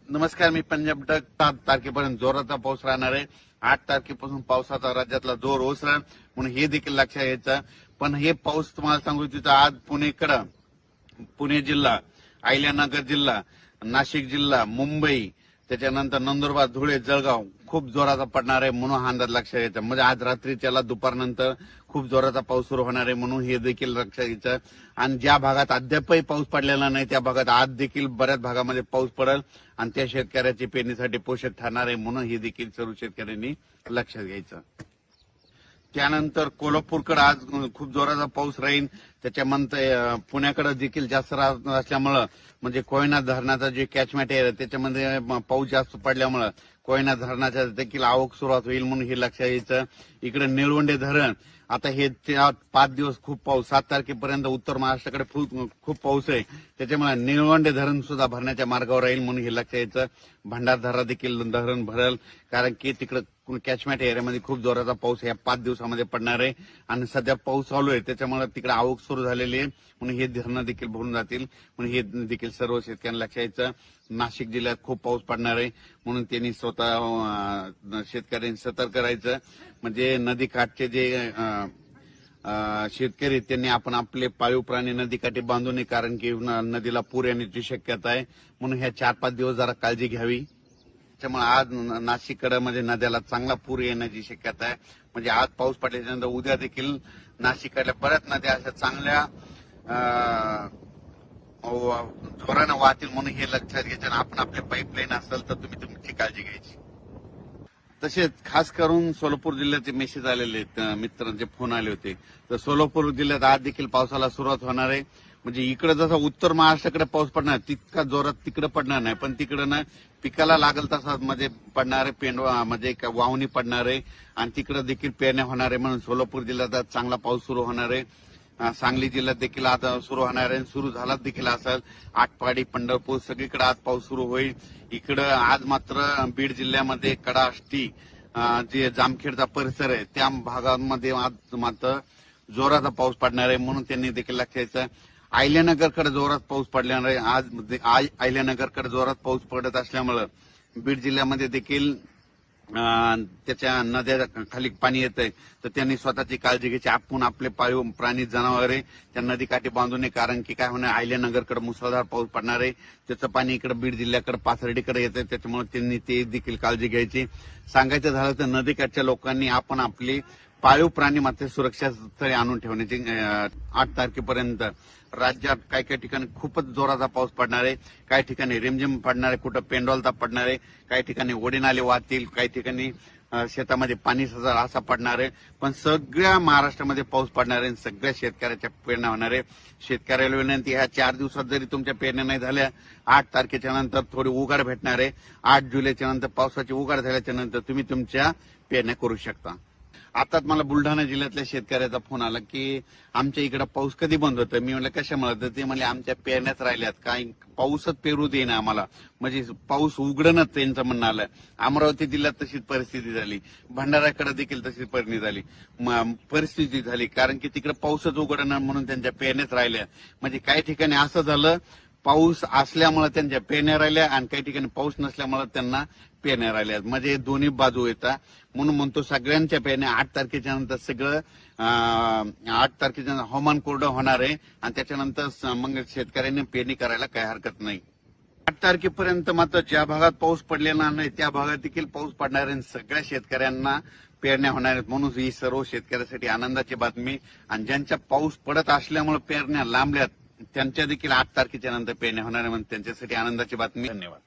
नमस्कार, मी पंजाब डक. 7 तारखेपर्यंत जोराचा पाऊस राहणार आहे. 8 तारखेपासून पावसाचा राज्यातला जोर ओसरेल म्हणून हे देखील लक्षात घ्यायचं. पण हे पाऊस तुम्हाला सांगू इच्छितो, आज पुणे जिल्हा, अहिल्यानगर जिल्हा, नाशिक जिल्हा, मुंबई, त्याच्यानंतर नंदुरबार, धुळे, जळगाव खूप जोराचा पडणार आहे म्हणून हा अंदाज लक्षात घ्यायचा. म्हणजे आज रात्रीच्याला दुपारनंतर खूप जोराचा पाऊस सुरू होणार आहे म्हणून हे देखील लक्षात घ्यायचं. आणि ज्या भागात अद्यापही पाऊस पडलेला नाही त्या भागात आज देखील बऱ्याच भागामध्ये पाऊस पडेल आणि त्या शेतकऱ्याची पेरणीसाठी पोषक ठरणार आहे म्हणून हे देखील सर्व शेतकऱ्यांनी लक्षात घ्यायचं. त्यानंतर कोल्हापूरकडे आज खूप जोराचा पाऊस राहील. त्याच्यानंतर पुण्याकडे देखील जास्त राहत असल्यामुळं म्हणजे कोयना धरणाचा जे कॅचमेंट आहे त्याच्यामध्ये पाऊस जास्त पडल्यामुळं कोयना धरणाच्या देखील आवक सुरुवात होईल म्हणून हे लक्षात घ्यायचं. इकडे निळवंडे धरण आता हे 5 दिवस खूप पाऊस, 7 तारखेपर्यंत उत्तर महाराष्ट्राकडे खूप पाऊस आहे. त्याच्यामुळे निळवंडे धरण सुद्धा भरण्याच्या मार्गावर राहील म्हणून हे लक्षात घ्यायचं. भंडारदरा देखील धरण भरेल कारण की तिकडे कॅचमेंट एरियामध्ये खूप जोराचा पाऊस या 5 दिवसामध्ये पडणार आहे आणि सध्या पाऊस चालू आहे त्याच्यामुळे तिकडे आवक सुरू झालेली आहे म्हणून हे धरणं देखील भरून जातील म्हणून हे देखील सर्व शेतकऱ्यांना लक्षात घ्यायचं. नाशिक जिल्ह्यात खूप पाऊस पडणार आहे म्हणून त्यांनी स्वतः शेतकऱ्यांनी सतर्क राहायचं. म्हणजे नदीकाठचे जे शेतकरी त्यांनी आपण आपले पाळीव प्राणी नदीकाठी बांधू नये कारण की नदीला पूर येण्याची शक्यता आहे म्हणून ह्या 4-5 दिवस जरा काळजी घ्यावी. त्याच्यामुळे आज नाशिककडे म्हणजे नद्याला चांगला पूर येण्याची शक्यता आहे. म्हणजे आज पाऊस पडल्याच्यानंतर उद्या देखील नाशिककडल्या बऱ्याच नद्या अशा चांगल्या जोरानं वाहतील म्हणून हे लक्षात घ्यायचं. आपण आपले पाईपलाईन असेल तर तुम्ही तुमची काळजी घ्यायची. तसेच खास करून सोलापूर जिल्ह्याचे मेसेज आलेले आहेत, मित्रांचे फोन आले होते. तर सोलापूर जिल्ह्यात आज देखील पावसाला सुरुवात होणार आहे. म्हणजे इकडे जसा उत्तर महाराष्ट्राकडे पाऊस पडणार तितका जोरात तिकडे पडणार नाही पण तिकडे ना पिकाला लागल तसा म्हणजे पडणार आहे. पेंडवा म्हणजे वावणी पडणार आहे आणि तिकडे देखील पेरण्या होणार आहे म्हणून सोलापूर जिल्ह्यात आज चांगला पाऊस सुरू होणार आहे. सांगली जिल्ह्यात देखील आता सुरू होणार आहे, सुरू झाला देखील असेल. आटपाडी, पंढरपूर सगळीकडे आज पाऊस सुरू होईल. इकडं आज मात्र बीड जिल्ह्यामध्ये कडाष्टी जे जामखेडचा परिसर आहे त्या भागांमध्ये आज मात्र जोराचा पाऊस पडणार आहे म्हणून त्यांनी देखील लक्षात घ्यायचं. अहिल्यानगरकडे जोरात पाऊस पडणार आहे. आज अहिल्यानगरकडे जोरात पाऊस पडत असल्यामुळं बीड जिल्ह्यामध्ये देखील त्याच्या नद्या खाली पाणी येत आहे तर त्यांनी स्वतःची काळजी घ्यायची. आपण आपले पाळीव प्राणी जनावरे त्या नदीकाठी बांधू नये कारण की काय होणार अहिल्यानगरकडे मुसळधार पाऊस पडणार आहे. त्याचं पाणी इकडे बीड जिल्ह्याकडे पाथर्डीकडे येत आहे त्याच्यामुळे त्यांनी ते देखील काळजी घ्यायची. सांगायचं झालं तर नदीकाठच्या लोकांनी आपण आपली पाळीव प्राणी मात्र सुरक्षा स्थळी आणून ठेवण्याची 8 तारखेपर्यंत राज्यात काही काही ठिकाणी खूपच जोराचा पाऊस पडणार आहे. काही ठिकाणी रिमझिम पडणार आहे, कुठं पेंडॉलता पडणार आहे, काही ठिकाणी ओढे नाले वाहतील, काही ठिकाणी शेतामध्ये पाणी सजाल असा पडणार आहे. पण सगळ्या महाराष्ट्रामध्ये पाऊस पडणार आहे. सगळ्या शेतकऱ्याच्या पेरण्या होणार आहे. शेतकऱ्याला विनंती, ह्या 4 दिवसात जरी तुमच्या पेरण्या नाही झाल्या 8 तारखेच्या नंतर थोडी उघाड भेटणार आहे. 8 जुलैच्या नंतर पावसाची उघाड झाल्याच्या नंतर तुम्ही तुमच्या पेरण्या करू शकता. आता मला बुलढाणा जिल्ह्यातल्या शेतकऱ्याचा फोन आला की आमच्या इकडे पाऊस कधी बंद होतं. मी म्हणलं कशामुळे तर ते म्हणले आमच्या पेरण्याच राहिल्यात, काही पाऊसच पेरू देईना आम्हाला. म्हणजे पाऊस उघडणच त्यांचं म्हणणं आलं. अमरावती जिल्ह्यात तशीच परिस्थिती झाली, भंडाऱ्याकडे देखील तशीच परिस्थिती झाली कारण की तिकडे पाऊसच उघडणं म्हणून त्यांच्या पेरण्याच राहिल्या. म्हणजे काही ठिकाणी असं झालं पाऊस असल्यामुळे त्यांच्या पेरण्या राहिल्या आणि काही ठिकाणी पाऊस नसल्यामुळे त्यांना पेरण्या राहिल्या. म्हणजे दोन्ही बाजू येतात म्हणून म्हणतो सगळ्यांच्या पेरण्या 8 तारखेच्या नंतर सगळं 8 तारखेच्या हवामान कोरडं होणार आहे आणि त्याच्यानंतर मग शेतकऱ्यांनी पेरणी करायला काही हरकत नाही. 8 तारखेपर्यंत मात्र ज्या भागात पाऊस पडलेला नाही त्या भागात देखील पाऊस पडणार आहे. सगळ्या शेतकऱ्यांना पेरण्या होणार आहेत म्हणून ही सर्व शेतकऱ्यासाठी आनंदाची बातमी. आणि ज्यांच्या पाऊस पडत असल्यामुळे पेरण्या लांबल्यात त्यांच्या देखील 8 तारखेच्या नंतर पेरण्या होणार आहे म्हणून त्यांच्यासाठी आनंदाची बातमी. धन्यवाद.